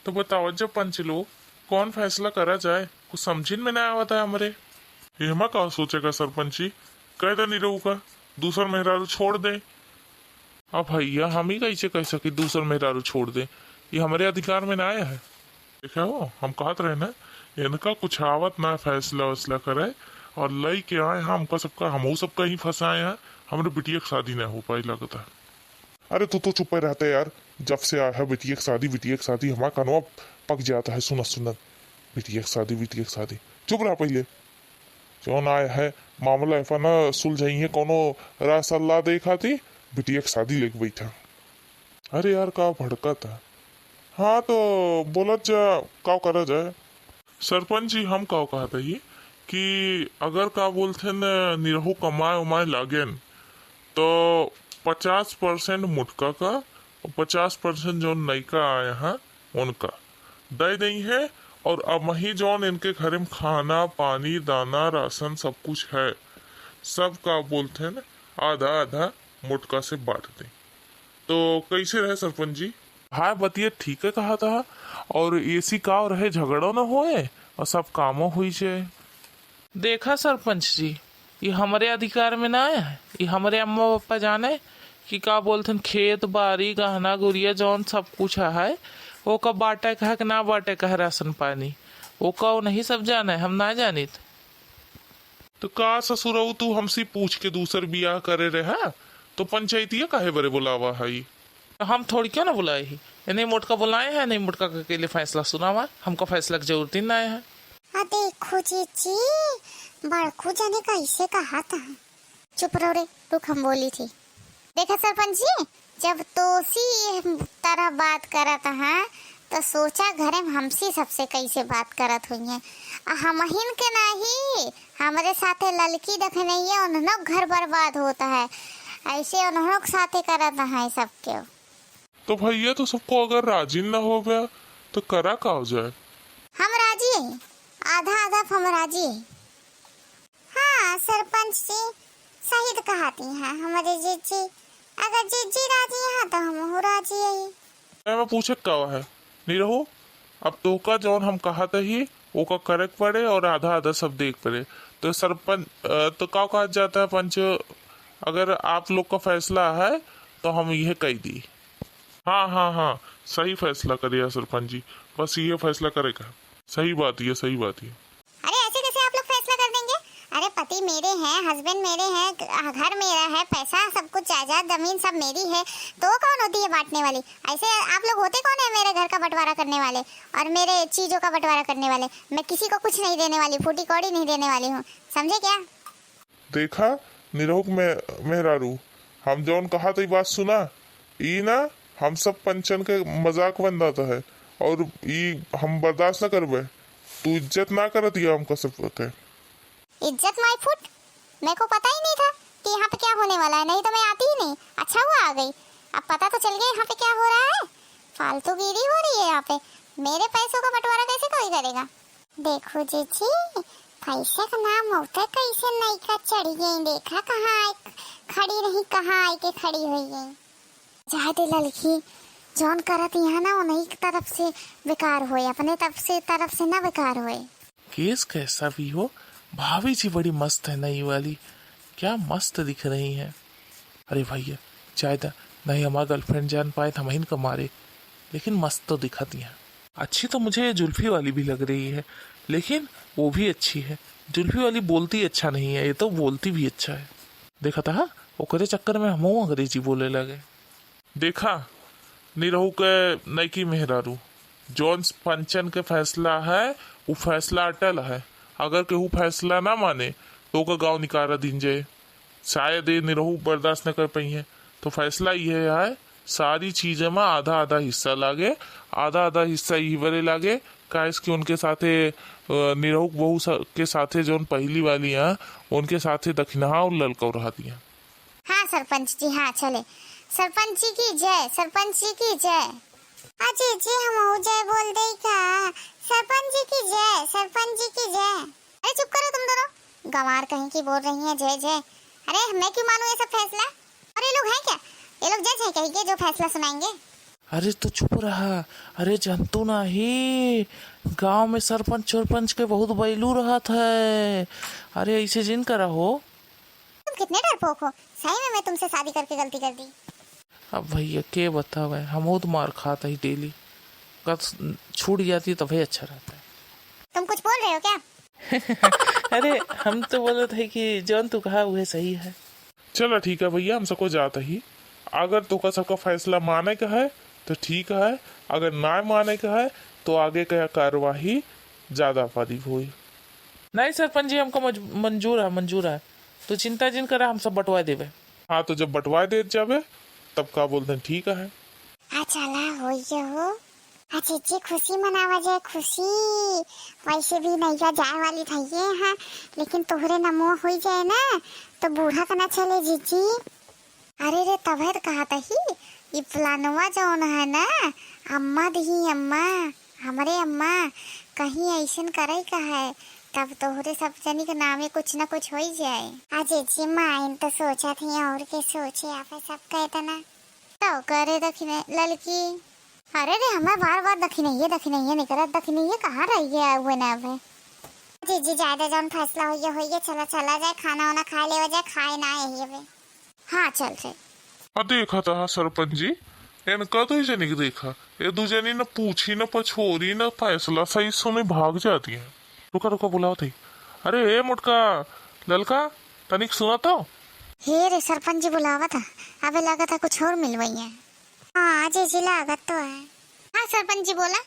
तो बताओ जब पंच लोग कौन फैसला करा जाए, कुछ समझिन में ना आवता है हमारे। हेमा का सोचेगा सरपंच जी, कह दे नहीं रहूगा दूसर मेहरारू छोड़ दे। अब भैया हम ही कैसे कह सके दूसर मेहरारू छोड़ दे, ये हमारे अधिकार में ना आया है। देखा हो हम कहते रहे ना, इनका कुछ आवत ना फैसला वैसला करे और लई के आए हमका सबका हम सबका ही फंसाए हैं। हमारे बिटिया की शादी ना हो पाई लगता है। अरे तू तो चुप ही रहता है यार, जब से आया है बिटिया की शादी हमारा कानवा पक जाता है सुनत सुनत। बिटिया की शादी चुप रहा पहले। कौन आया है मामला ऐसा ना सुलझाई है, कोनो राय सलाह देखा थी बिटिया की शादी लेके बैठा। अरे यार का भड़का था। हाँ तो बोला जा का करा जाए। सरपंच जी हम का कहते ही कि अगर का बोलते न निरहू कमाए उमाए लागेन तो 50% मुटका का और 50% जो नयका आए हैं उनका दे दें है। और अब ही जौन इनके घर में खाना पानी दाना राशन सब कुछ है, सब का बोलते हैं आधा आधा मुटका से बांट दें। तो कैसे रहे सरपंच जी। हाँ बतिया ठीक है कहा था। और ऐसी का रहे झगड़ो न होए और सब कामों हुई जाए। देखा सरपंच जी, ये हमारे अधिकार में ना आया है। ये हमारे अम्मा पापा जाने कि का बोलते हैं खेत बाड़ी गहना गुड़िया जौन सब कुछ है वो कब बांटे का है कि ना बांटे का है राशन पानी, वो का नहीं सब जाना है, हम ना जानित। तो का ससुरऊ तू हमसे पूछ के दूसर बियाह करे रहा तो पंचायतिया काहे बरे बुलावा है। हम थोड़ी क्यों ना बुलाए ही, नहीं मोटका बुलाए हैं, नहीं मोटका के लिए फैसला सुना हुआ, हमको फैसला की जरूरत ही ना है। देखो जीजी, बड़कू जाने का इसे कहा था। चुप रहो रे, रुक हम बोली थी। देखा सरपंच जी, जब तोसी तरह बात करा था तो सोचा घरे में हमसे सबसे कैसे बात करत हुई है। हम हिन के नहीं, हमारे साथे लड़की देख नहीं है, उन्होंने घर बर्बाद होता है, ऐसे उन्होंने साथे करत है सबके। तो भैया तो सबको अगर राजी न हो गया तो करा का हो जाए। हम राजी है, आधा आधा हम राजी है। हाँ सरपंच जी सही तो कहती हैं हमारे जीजी, अगर जीजी राजी है तो हम हो राजी है। मैं पूछे का है नहीं रहो, अब तो का जौन हम कहा था ही वो का करेक्ट पड़े और आधा आधा सब देख पड़े। तो सरपंच तो का कहा जाता है पंच, अगर आप लोग का फैसला है तो हम यह कह दी। हाँ हाँ हाँ सही फैसला करिए सरपंच जी, बस ये फैसला करेगा। सही बात है, सही बात है। अरे ऐसे कैसे आप लोग फैसला कर देंगे। अरे पति मेरे हैं, हस्बैंड मेरे हैं, घर मेरा है, पैसा सब कुछ जायदाद जमीन सब मेरी है, तो कौन होती है बांटने वाली। ऐसे आप लोग होते कौन है मेरे घर का बंटवारा करने वाले और मेरे चीजों का बंटवारा करने वाले। मैं किसी को कुछ नहीं देने वाली, फूटी कौड़ी नहीं देने वाली हूँ, समझे क्या। देखा निरोग में मेहरारू, हम जौन कहा तो बात सुना ई ना, हम सब पंचन के मजाक बन जाता है और ई हम बर्दाश्त न करबे। तू इज्जत ना करत ये हमको सब के। इज्जत माय फुट, मेरे को पता ही नहीं था कि यहाँ पे क्या होने वाला है, नहीं तो मैं आती ही नहीं। अच्छा हुआ आ गई, अब पता तो चल गया यहाँ पे क्या हो रहा है। फालतूगिरी हो रही है यहाँ पे, मेरे पैसों का बंटवारा कैसे कोई करेगा। देखो जीजी, पैसे का नाम होता है कैसे नहीं का चढ़ी गई, देखा कहाँ खड़ी रही, कहाँ आई के खड़ी हुई गई। जाते लड़की जौन करत यहाँ ना उन्हीं की तरफ से बेकार होए, अपने तरफ से ना बेकार होए। केस कैसा भी हो, भाभी जी बड़ी मस्त है नई वाली, क्या मस्त दिख रही है। अरे भैया चाहे नहीं हमारा गर्लफ्रेंड जान पाए तो हम इनका मारे, लेकिन मस्त तो दिखाती हैं। अच्छी तो मुझे जुल्फी वाली भी लग रही है, लेकिन वो भी अच्छी है। जुल्फी वाली बोलती अच्छा नहीं है, ये तो बोलती भी अच्छा है। देखा था वो करे चक्कर में हम अंग्रेजी बोले लगे। देखा निरहू के नैकी मेहरारू, जौन पंचन के फैसला है वो फैसला अटल है। अगर केहू फैसला ना माने तो का गांव निकारा दिन जाए, शायद ये निरहू बर्दाश्त न कर पाई है। तो फैसला ये है सारी चीजें में आधा आधा हिस्सा लागे, आधा आधा हिस्सा ही बरे लागे। काइस कि उनके साथे निरहू बहू के साथे जौन पहली वाली है उनके साथे दक्षिणा और ललका रहा दिया। हाँ सरपंच जी, हाँ चले। सरपंच जी की जय, सरपंच जी की जय। अजी जी हम जय बोल दे का, सरपंच जी की जय, सरपंच जी की जय। अरे चुप करो तुम दोनों, गंवार कहीं की बोल रही हैं जय जय। अरे मैं क्यों मानूं ये सब फैसला। और ये लोग हैं क्या, ये लोग जज है कहीं के जो फैसला सुनाएंगे। अरे तो चुप रहा। अरे जंतु नहीं, गांव में सरपंच चोरपंच के बहुत बैलू रहत है। अरे ऐसे जिन करा हो। तुम कितने डरपोक हो, सही में मैं तुमसे शादी करके गलती कर दी। अब भैया के बतावे, हम तो मार खाता ही डेली। कद छूट जाती तो भाई अच्छा रहता है। तुम कुछ बोल रहे हो क्या? अरे हम तो बोले थे कि जौन तू कहा वह सही है। चलो ठीक है भैया, हम सबको जाता ही। अगर तुका सबका फैसला माने का है तो ठीक है, अगर ना माने का है तो आगे का कार्यवाही ज्यादा वाली हुई। नहीं सरपंच जी, हमको मंजूर है। तो चिंता जिन करा, हम सब बंटवा देवे। हाँ तो जब बंटवा दे जावे तब का बोलते हैं ठीक है। चला हो जीजी, खुशी मनावा जाए, खुशी। वैसे भी नैया जाए वाली थी हाँ, लेकिन तोहरे नमो हो जाए ना तो बूढ़ा का ना चले जीजी। अरे रे तबे तो कहा था ही, ये फलानुआ जौन है ना, अम्मा दही अम्मा, हमारे अम्मा कहीं ऐसन करे का है, तब तोहरे सब जनी के नामे कुछ ना कुछ हो ही जाए। जीजी माइन तो सोचा थी और के सोचे आप सब कहते ना तो करे दखिने लड़की। अरे रे हमें बार बार दखिने ये निकलत दखिने ये कहाँ रही है वो ना अब। जीजी ज्यादा जौन फैसला होइए चला जाए, खाना वाना खा ले जाए, खाए ना है। हाँ चल से। देखा था सरपंच जी, इनका तो जनी के देखा, ये दो जनी न पूछी न पछोरी न फैसला सही सुने भाग जाती है। रुका बुलाओ थी। अरे ए मुटका ललका, तनिक सुना तो। हे रे सरपंच जी बुलावा था, अबे लगा था कुछ और मिलवाई है। हाँ जी लागत तो है। हाँ सरपंच जी बोला।